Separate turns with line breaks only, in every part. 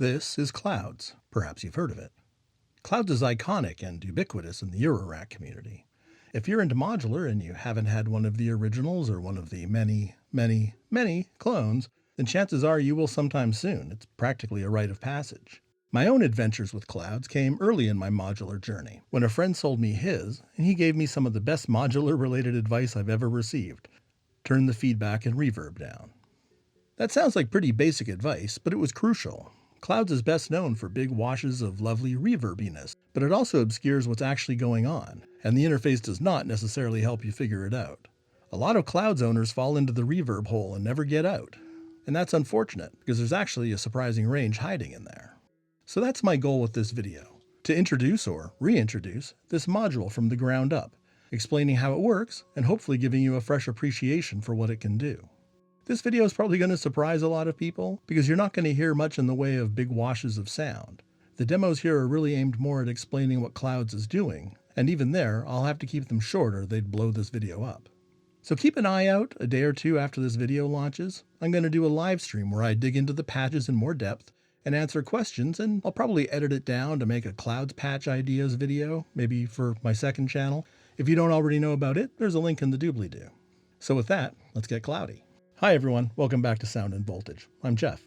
This is Clouds. Perhaps you've heard of it. Clouds is iconic and ubiquitous in the Eurorack community. If you're into modular and you haven't had one of the originals or one of the many clones, then chances are you will sometime soon. It's practically a rite of passage. My own adventures with Clouds came early in my modular journey, when a friend sold me his, and he gave me some of the best modular-related advice I've ever received. Turn the feedback and reverb down. That sounds like pretty basic advice, but it was crucial. Clouds is best known for big washes of lovely reverbiness, but it also obscures what's actually going on, and the interface does not necessarily help you figure it out. A lot of Clouds owners fall into the reverb hole and never get out, and that's unfortunate because there's actually a surprising range hiding in there. So that's my goal with this video, to introduce or reintroduce this module from the ground up, explaining how it works and hopefully giving you a fresh appreciation for what it can do. This video is probably going to surprise a lot of people because you're not going to hear much in the way of big washes of sound. The demos here are really aimed more at explaining what Clouds is doing, and even there, I'll have to keep them short or they'd blow this video up. So keep an eye out a day or two after this video launches. I'm going to do a live stream where I dig into the patches in more depth and answer questions, and I'll probably edit it down to make a Clouds patch ideas video, maybe for my second channel. If you don't already know about it, there's a link in the doobly-doo. So with that, let's get cloudy. Hi everyone, welcome back to Sound and Voltage. I'm Jeff.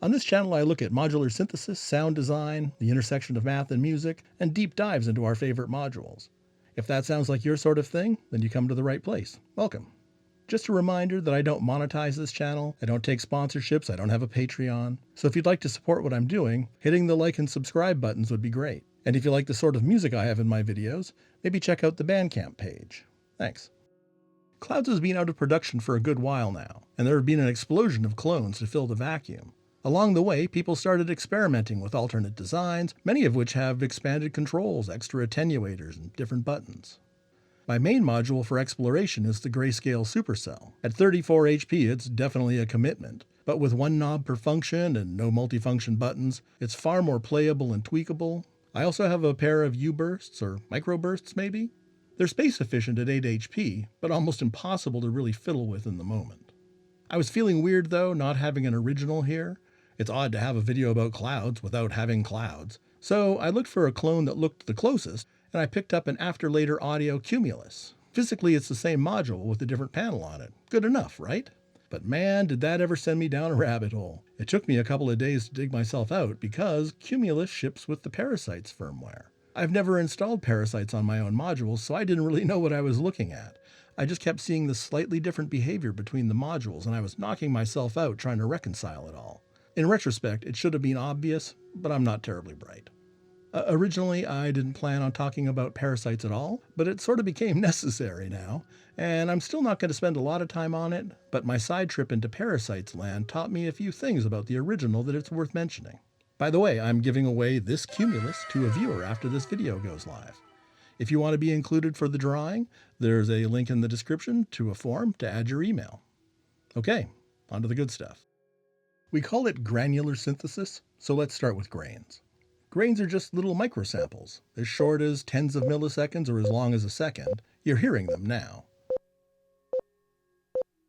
On this channel I look at modular synthesis, sound design, the intersection of math and music, and deep dives into our favorite modules. If that sounds like your sort of thing, then you come to the right place. Welcome. Just a reminder that I don't monetize this channel, I don't take sponsorships, I don't have a Patreon. So if you'd like to support what I'm doing, hitting the like and subscribe buttons would be great. And if you like the sort of music I have in my videos, maybe check out the Bandcamp page. Thanks. Clouds has been out of production for a good while now, and there have been an explosion of clones to fill the vacuum. Along the way, people started experimenting with alternate designs, many of which have expanded controls, extra attenuators, and different buttons. My main module for exploration is the Greyscale Supercell. At 34 HP, it's definitely a commitment, but with one knob per function and no multifunction buttons, it's far more playable and tweakable. I also have a pair of uBursts, or microbursts maybe? They're space efficient at 8 HP, but almost impossible to really fiddle with in the moment. I was feeling weird though, not having an original here. It's odd to have a video about Clouds without having Clouds. So I looked for a clone that looked the closest, and I picked up an After Later Audio Cumulus. Physically it's the same module with a different panel on it. Good enough, right? But man, did that ever send me down a rabbit hole. It took me a couple of days to dig myself out because Cumulus ships with the Parasites firmware. I've never installed Parasites on my own modules, so I didn't really know what I was looking at. I just kept seeing the slightly different behavior between the modules, and I was knocking myself out trying to reconcile it all. In retrospect, it should have been obvious, but I'm not terribly bright. Originally, I didn't plan on talking about Parasites at all, but it sort of became necessary now, and I'm still not going to spend a lot of time on it, but my side trip into Parasites land taught me a few things about the original that it's worth mentioning. By the way, I'm giving away this Cumulus to a viewer after this video goes live. If you want to be included for the drawing, there's a link in the description to a form to add your email. Okay, on to the good stuff. We call it granular synthesis, so let's start with grains. Grains are just little microsamples, as short as tens of milliseconds or as long as a second. You're hearing them now.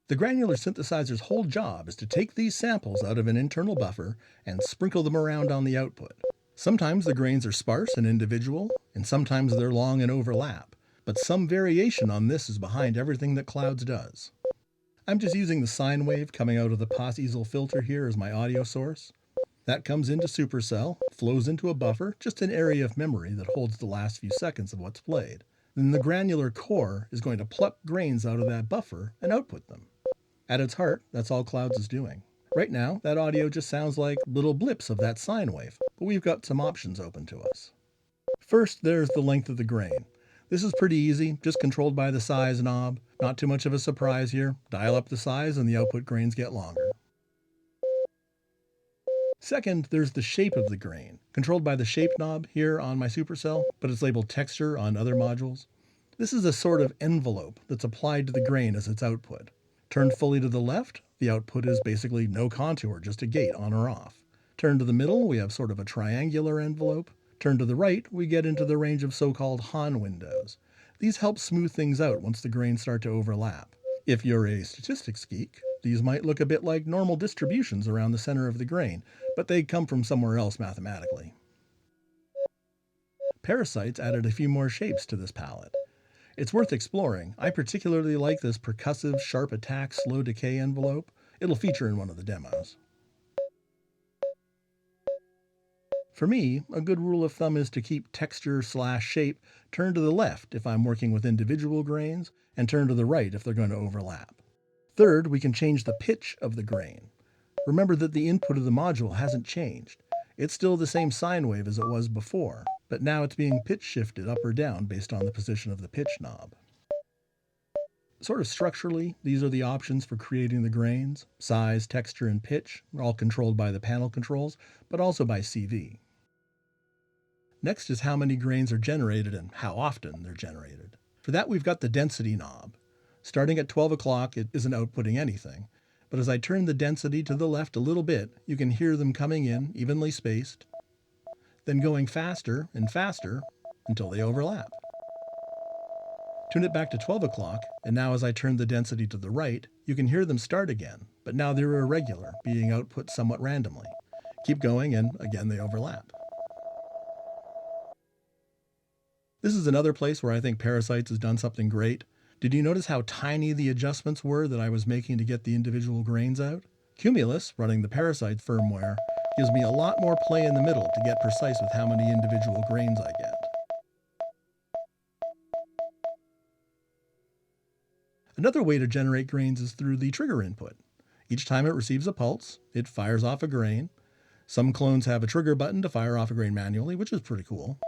The granular synthesizer's whole job is to take these samples out of an internal buffer and sprinkle them around on the output. Sometimes the grains are sparse and individual, and sometimes they're long and overlap, but some variation on this is behind everything that Clouds does. I'm just using the sine wave coming out of the Post-Easel filter here as my audio source. That comes into Supercell, flows into a buffer, just an area of memory that holds the last few seconds of what's played. Then the granular core is going to pluck grains out of that buffer and output them. At its heart, that's all Clouds is doing. Right now, that audio just sounds like little blips of that sine wave, but we've got some options open to us. First, there's the length of the grain. This is pretty easy, just controlled by the size knob. Not too much of a surprise here. Dial up the size and the output grains get longer. Second, there's the shape of the grain, controlled by the shape knob here on my Supercell, but it's labeled texture on other modules. This is a sort of envelope that's applied to the grain as its output. Turned fully to the left, the output is basically no contour, just a gate on or off. Turned to the middle, we have sort of a triangular envelope. Turned to the right, we get into the range of so-called Hahn windows. These help smooth things out once the grains start to overlap. If you're a statistics geek, these might look a bit like normal distributions around the center of the grain, but they come from somewhere else mathematically. Parasites added a few more shapes to this palette. It's worth exploring. I particularly like this percussive, sharp attack, slow decay envelope. It'll feature in one of the demos. For me, a good rule of thumb is to keep texture/shape turned to the left if I'm working with individual grains, and turn to the right if they're going to overlap. Third, we can change the pitch of the grain. Remember that the input of the module hasn't changed. It's still the same sine wave as it was before, but now it's being pitch shifted up or down based on the position of the pitch knob. Sort of structurally, these are the options for creating the grains. Size, texture, and pitch are all controlled by the panel controls, but also by CV. Next is how many grains are generated and how often they're generated. For that, we've got the density knob. Starting at 12 o'clock, it isn't outputting anything, but as I turn the density to the left a little bit, you can hear them coming in evenly spaced, then going faster and faster until they overlap. Tune it back to 12 o'clock, and now as I turn the density to the right, you can hear them start again, but now they're irregular, being output somewhat randomly. Keep going, and again they overlap. This is another place where I think Parasites has done something great. Did you notice how tiny the adjustments were that I was making to get the individual grains out? Cumulus, running the Parasite firmware, gives me a lot more play in the middle to get precise with how many individual grains I get. Another way to generate grains is through the trigger input. Each time it receives a pulse, it fires off a grain. Some clones have a trigger button to fire off a grain manually, which is pretty cool.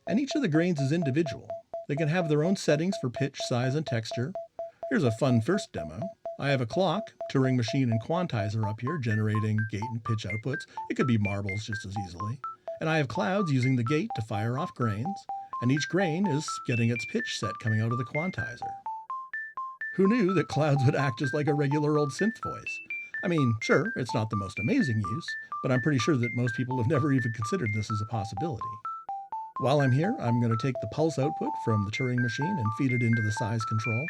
And each of the grains is individual. They can have their own settings for pitch, size, and texture. Here's a fun first demo. I have a clock, Turing machine, and quantizer up here generating gate and pitch outputs. It could be marbles just as easily. And I have clouds using the gate to fire off grains, and each grain is getting its pitch set coming out of the quantizer. Who knew that clouds would act just like a regular old synth voice? I mean, sure, it's not the most amazing use, but I'm pretty sure that most people have never even considered this as a possibility. While I'm here, I'm going to take the pulse output from the Turing machine and feed it into the size control.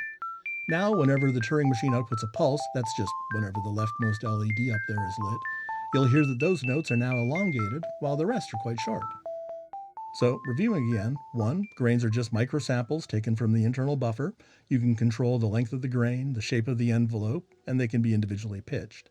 Now, whenever the Turing machine outputs a pulse, that's just whenever the leftmost LED up there is lit, you'll hear that those notes are now elongated, while the rest are quite short. So, reviewing again, 1. Grains are just microsamples taken from the internal buffer. You can control the length of the grain, the shape of the envelope, and they can be individually pitched.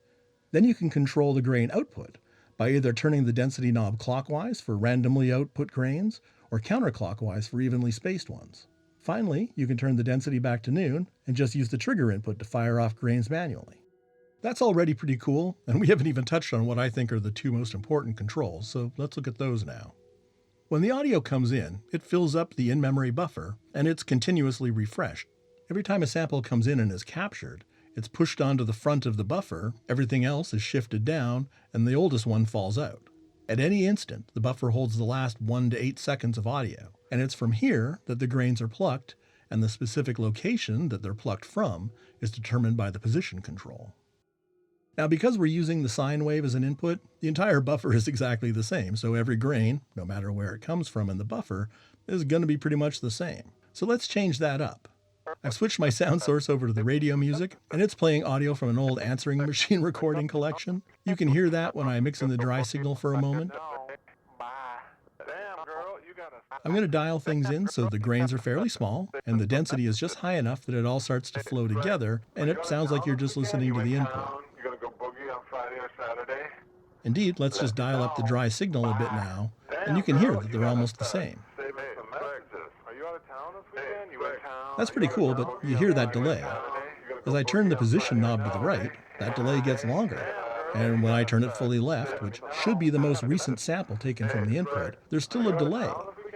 Then you can control the grain output by either turning the density knob clockwise for randomly output grains, or counterclockwise for evenly spaced ones. Finally, you can turn the density back to noon and just use the trigger input to fire off grains manually. That's already pretty cool, and we haven't even touched on what I think are the two most important controls, so let's look at those now. When the audio comes in, it fills up the in-memory buffer, and it's continuously refreshed. Every time a sample comes in and is captured, it's pushed onto the front of the buffer, everything else is shifted down, and the oldest one falls out. At any instant, the buffer holds the last 1 to 8 seconds of audio, and it's from here that the grains are plucked, and the specific location that they're plucked from is determined by the position control. Now, because we're using the sine wave as an input, the entire buffer is exactly the same, so every grain, no matter where it comes from in the buffer, is going to be pretty much the same. So let's change that up. I've switched my sound source over to the radio music, and it's playing audio from an old answering machine recording collection. You can hear that when I mix in the dry signal for a moment. I'm going to dial things in so the grains are fairly small, and the density is just high enough that it all starts to flow together, and it sounds like you're just listening to the input. Indeed, let's just dial up the dry signal a bit now, and you can hear that they're almost the same. That's pretty cool, but you hear that delay. As I turn the position knob to the right, that delay gets longer. And when I turn it fully left, which should be the most recent sample taken from the input, there's still a delay.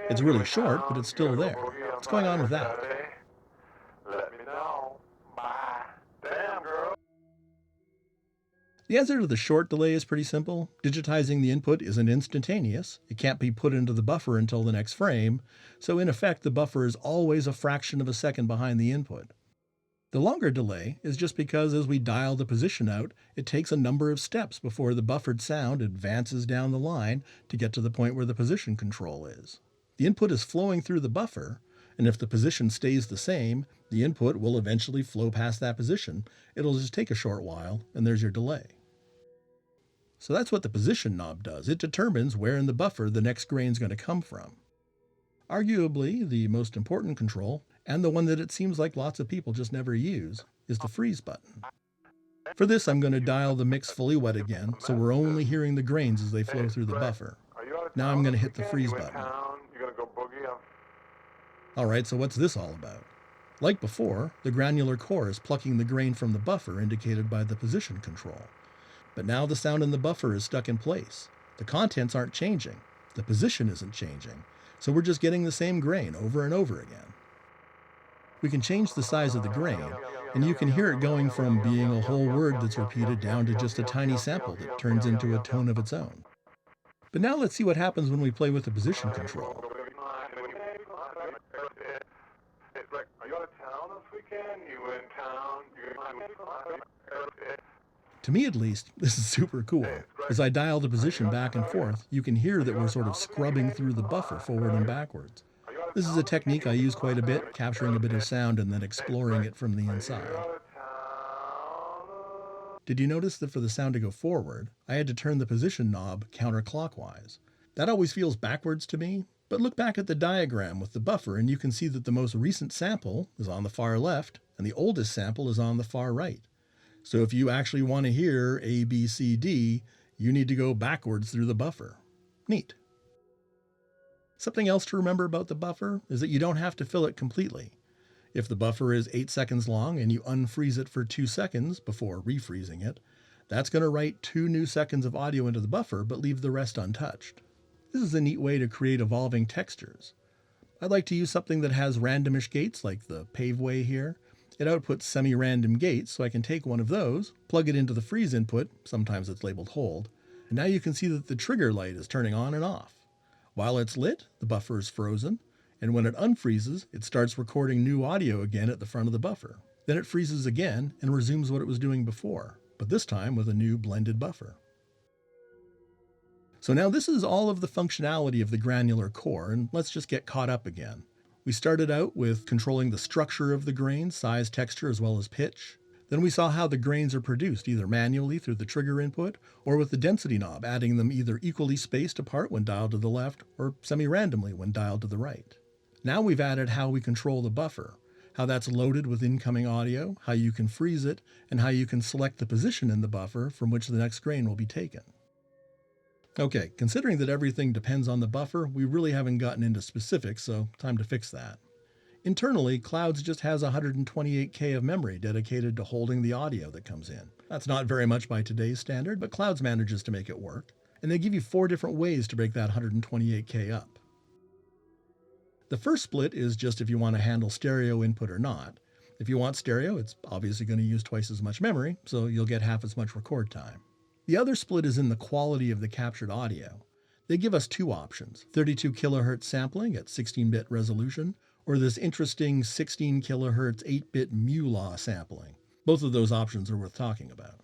It's really short, but it's still there. What's going on with that? The answer to the short delay is pretty simple. Digitizing the input isn't instantaneous. It can't be put into the buffer until the next frame, so in effect the buffer is always a fraction of a second behind the input. The longer delay is just because as we dial the position out, it takes a number of steps before the buffered sound advances down the line to get to the point where the position control is. The input is flowing through the buffer, and if the position stays the same, the input will eventually flow past that position. It'll just take a short while, and there's your delay. So that's what the position knob does. It determines where in the buffer the next grain is going to come from. Arguably, the most important control, and the one that it seems like lots of people just never use, is the freeze button. For this, I'm going to dial the mix fully wet again, so we're only hearing the grains as they flow through the buffer. Now I'm going to hit the freeze button. Alright, so what's this all about? Like before, the granular core is plucking the grain from the buffer indicated by the position control. But now the sound in the buffer is stuck in place. The contents aren't changing. The position isn't changing. So we're just getting the same grain over and over again. We can change the size of the grain, and you can hear it going from being a whole word that's repeated down to just a tiny sample that turns into a tone of its own. But now let's see what happens when we play with the position control. To me at least, this is super cool. As I dial the position back and forth, you can hear that we're sort of scrubbing through the buffer forward and backwards. This is a technique I use quite a bit, capturing a bit of sound and then exploring it from the inside. Did you notice that for the sound to go forward, I had to turn the position knob counterclockwise? That always feels backwards to me, but look back at the diagram with the buffer and you can see that the most recent sample is on the far left and the oldest sample is on the far right. So if you actually want to hear A, B, C, D, you need to go backwards through the buffer. Neat. Something else to remember about the buffer is that you don't have to fill it completely. If the buffer is 8 seconds long and you unfreeze it for 2 seconds before refreezing it, that's going to write 2 new seconds of audio into the buffer but leave the rest untouched. This is a neat way to create evolving textures. I like to use something that has randomish gates like the paveway here. It outputs semi-random gates, so I can take one of those, plug it into the freeze input, sometimes it's labeled hold, and now you can see that the trigger light is turning on and off. While it's lit, the buffer is frozen, and when it unfreezes, it starts recording new audio again at the front of the buffer. Then it freezes again and resumes what it was doing before, but this time with a new blended buffer. So now this is all of the functionality of the granular core, and let's just get caught up again. We started out with controlling the structure of the grain, size, texture, as well as pitch. Then we saw how the grains are produced, either manually through the trigger input, or with the density knob, adding them either equally spaced apart when dialed to the left, or semi-randomly when dialed to the right. Now we've added how we control the buffer, how that's loaded with incoming audio, how you can freeze it, and how you can select the position in the buffer from which the next grain will be taken. Okay, considering that everything depends on the buffer, we really haven't gotten into specifics, so time to fix that. Internally, Clouds just has 128K of memory dedicated to holding the audio that comes in. That's not very much by today's standard, but Clouds manages to make it work. And they give you 4 different ways to break that 128K up. The first split is just if you want to handle stereo input or not. If you want stereo, it's obviously going to use twice as much memory, so you'll get half as much record time. The other split is in the quality of the captured audio. They give us 2 options, 32 kHz sampling at 16-bit resolution, or this interesting 16 kHz 8-bit mu-law sampling. Both of those options are worth talking about.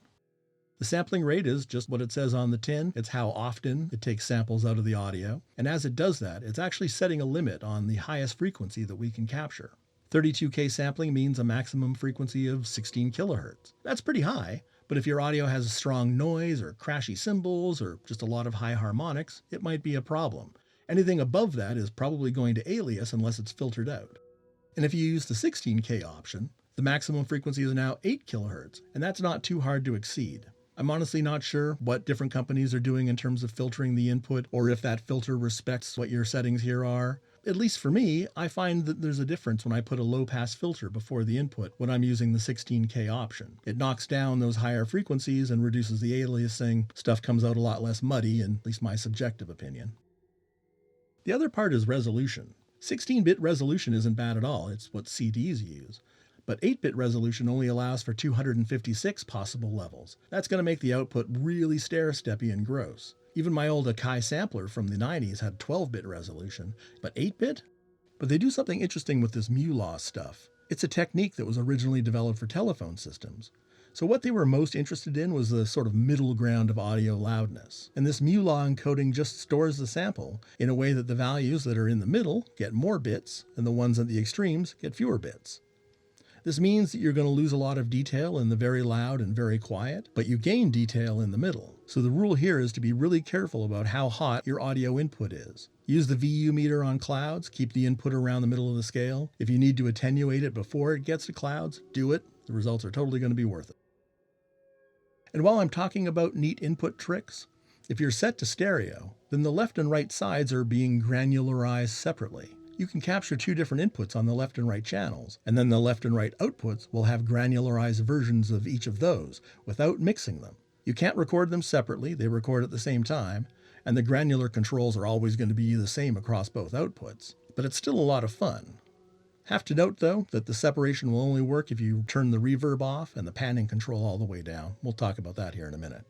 The sampling rate is just what it says on the tin. It's how often it takes samples out of the audio. And as it does that, it's actually setting a limit on the highest frequency that we can capture. 32K sampling means a maximum frequency of 16 kHz. That's pretty high, but if your audio has a strong noise or crashy cymbals or just a lot of high harmonics, it might be a problem. Anything above that is probably going to alias unless it's filtered out. And if you use the 16K option, the maximum frequency is now 8 kHz, and that's not too hard to exceed. I'm honestly not sure what different companies are doing in terms of filtering the input, or if that filter respects what your settings here are. At least for me, I find that there's a difference when I put a low-pass filter before the input when I'm using the 16K option. It knocks down those higher frequencies and reduces the aliasing. Stuff comes out a lot less muddy, in at least my subjective opinion. The other part is resolution. 16-bit resolution isn't bad at all, it's what CDs use. But 8-bit resolution only allows for 256 possible levels. That's going to make the output really stair-steppy and gross. Even my old Akai sampler from the 90s had 12-bit resolution, but 8-bit? But they do something interesting with this mu-law stuff. It's a technique that was originally developed for telephone systems. So what they were most interested in was the sort of middle ground of audio loudness. And this mu-law encoding just stores the sample in a way that the values that are in the middle get more bits and the ones at the extremes get fewer bits. This means that you're going to lose a lot of detail in the very loud and very quiet, but you gain detail in the middle. So the rule here is to be really careful about how hot your audio input is. Use the VU meter on clouds, keep the input around the middle of the scale. If you need to attenuate it before it gets to clouds, do it. The results are totally going to be worth it. And while I'm talking about neat input tricks, if you're set to stereo, then the left and right sides are being granularized separately. You can capture two different inputs on the left and right channels, and then the left and right outputs will have granularized versions of each of those without mixing them. You can't record them separately, they record at the same time, and the granular controls are always going to be the same across both outputs. But it's still a lot of fun. Have to note, though, that the separation will only work if you turn the reverb off and the panning control all the way down. We'll talk about that here in a minute.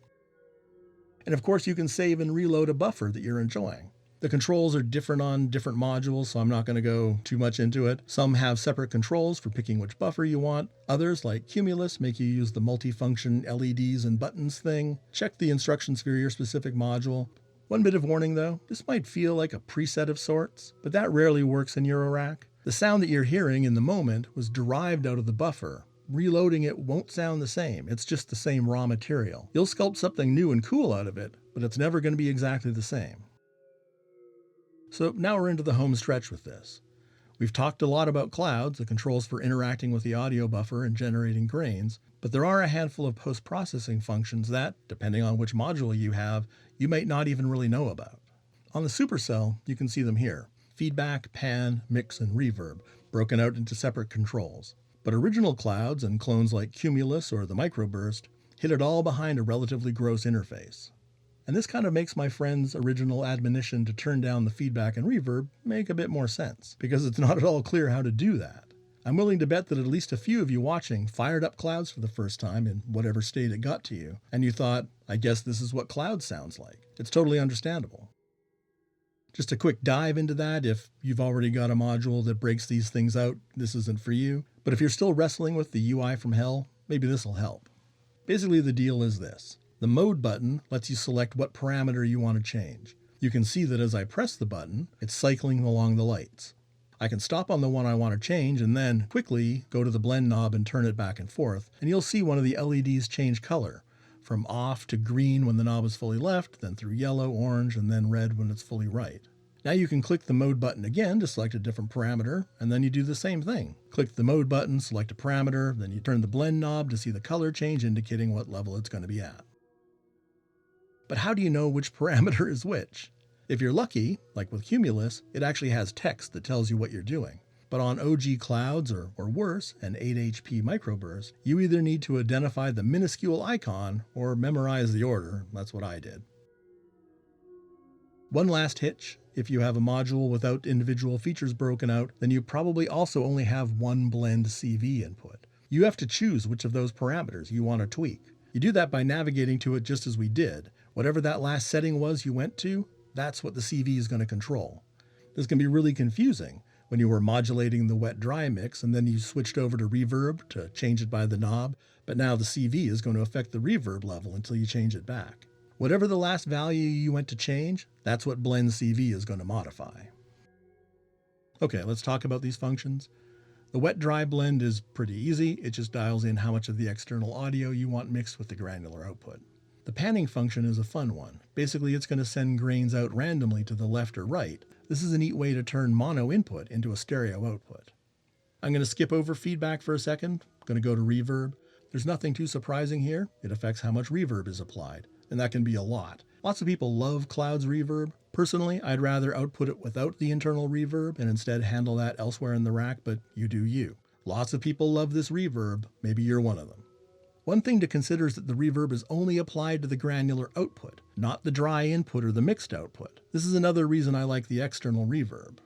And of course, you can save and reload a buffer that you're enjoying. The controls are different on different modules, so I'm not going to go too much into it. Some have separate controls for picking which buffer you want. Others, like Cumulus, make you use the multifunction LEDs and buttons thing. Check the instructions for your specific module. One bit of warning though, this might feel like a preset of sorts, but that rarely works in Eurorack. The sound that you're hearing in the moment was derived out of the buffer. Reloading it won't sound the same, it's just the same raw material. You'll sculpt something new and cool out of it, but it's never going to be exactly the same. So now we're into the home stretch with this. We've talked a lot about clouds, the controls for interacting with the audio buffer and generating grains, but there are a handful of post-processing functions that, depending on which module you have, you might not even really know about. On the Supercell, you can see them here: feedback, pan, mix, and reverb, broken out into separate controls. But original clouds and clones like Cumulus or the Microburst hid it all behind a relatively gross interface. And this kind of makes my friend's original admonition to turn down the feedback and reverb make a bit more sense, because it's not at all clear how to do that. I'm willing to bet that at least a few of you watching fired up clouds for the first time in whatever state it got to you, and you thought, I guess this is what cloud sounds like. It's totally understandable. Just a quick dive into that: if you've already got a module that breaks these things out, this isn't for you. But if you're still wrestling with the UI from hell, maybe this will help. Basically, the deal is this. The mode button lets you select what parameter you want to change. You can see that as I press the button, it's cycling along the lights. I can stop on the one I want to change and then quickly go to the blend knob and turn it back and forth, and you'll see one of the LEDs change color, from off to green when the knob is fully left, then through yellow, orange, and then red when it's fully right. Now you can click the mode button again to select a different parameter, and then you do the same thing. Click the mode button, select a parameter, then you turn the blend knob to see the color change indicating what level it's going to be at. But how do you know which parameter is which? If you're lucky, like with Cumulus, it actually has text that tells you what you're doing. But on OG clouds, or worse, an 8HP microburst, you either need to identify the minuscule icon or memorize the order. That's what I did. One last hitch: if you have a module without individual features broken out, then you probably also only have one blend CV input. You have to choose which of those parameters you want to tweak. You do that by navigating to it just as we did. Whatever that last setting was you went to, that's what the CV is going to control. This can be really confusing when you were modulating the wet-dry mix and then you switched over to reverb to change it by the knob, but now the CV is going to affect the reverb level until you change it back. Whatever the last value you went to change, that's what blend CV is going to modify. Okay, let's talk about these functions. The wet-dry blend is pretty easy. It just dials in how much of the external audio you want mixed with the granular output. The panning function is a fun one. Basically, it's going to send grains out randomly to the left or right. This is a neat way to turn mono input into a stereo output. I'm going to skip over feedback for a second. I'm going to go to reverb. There's nothing too surprising here. It affects how much reverb is applied, and that can be a lot. Lots of people love clouds reverb. Personally, I'd rather output it without the internal reverb and instead handle that elsewhere in the rack, but you do you. Lots of people love this reverb. Maybe you're one of them. One thing to consider is that the reverb is only applied to the granular output, not the dry input or the mixed output. This is another reason I like the external reverb.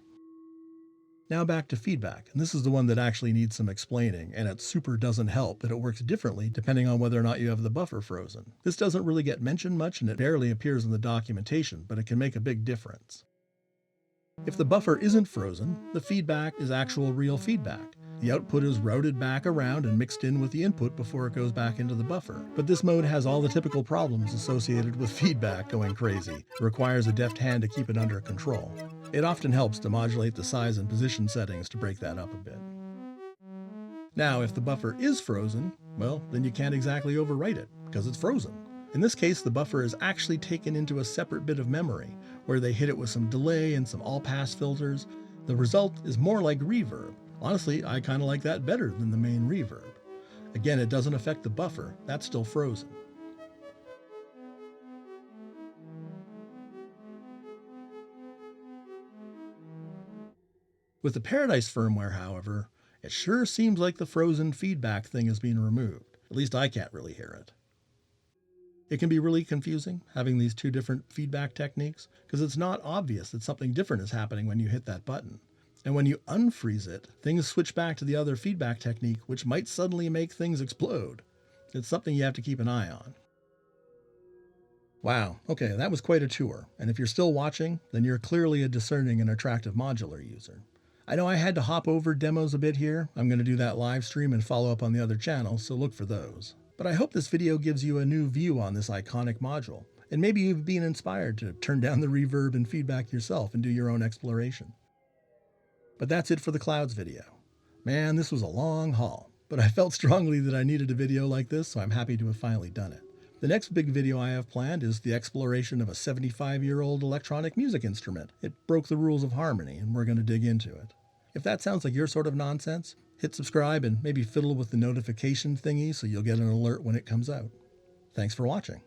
Now back to feedback, and this is the one that actually needs some explaining, and it super doesn't help that it works differently depending on whether or not you have the buffer frozen. This doesn't really get mentioned much and it barely appears in the documentation, but it can make a big difference. If the buffer isn't frozen, the feedback is actual real feedback. The output is routed back around and mixed in with the input before it goes back into the buffer. But this mode has all the typical problems associated with feedback going crazy. It requires a deft hand to keep it under control. It often helps to modulate the size and position settings to break that up a bit. Now, if the buffer is frozen, well, then you can't exactly overwrite it, because it's frozen. In this case, the buffer is actually taken into a separate bit of memory, where they hit it with some delay and some all-pass filters. The result is more like reverb. Honestly, I kind of like that better than the main reverb. Again, it doesn't affect the buffer, that's still frozen. With the Paradise firmware, however, it sure seems like the frozen feedback thing is being removed. At least I can't really hear it. It can be really confusing having these two different feedback techniques because it's not obvious that something different is happening when you hit that button. And when you unfreeze it, things switch back to the other feedback technique, which might suddenly make things explode. It's something you have to keep an eye on. Wow, okay, that was quite a tour. And if you're still watching, then you're clearly a discerning and attractive modular user. I know I had to hop over demos a bit here. I'm going to do that live stream and follow up on the other channels, so look for those. But I hope this video gives you a new view on this iconic module, and maybe you've been inspired to turn down the reverb and feedback yourself and do your own exploration. But that's it for the Clouds video. Man, this was a long haul, but I felt strongly that I needed a video like this, so I'm happy to have finally done it. The next big video I have planned is the exploration of a 75-year-old electronic music instrument. It broke the rules of harmony, and we're going to dig into it. If that sounds like your sort of nonsense, hit subscribe and maybe fiddle with the notification thingy so you'll get an alert when it comes out. Thanks for watching.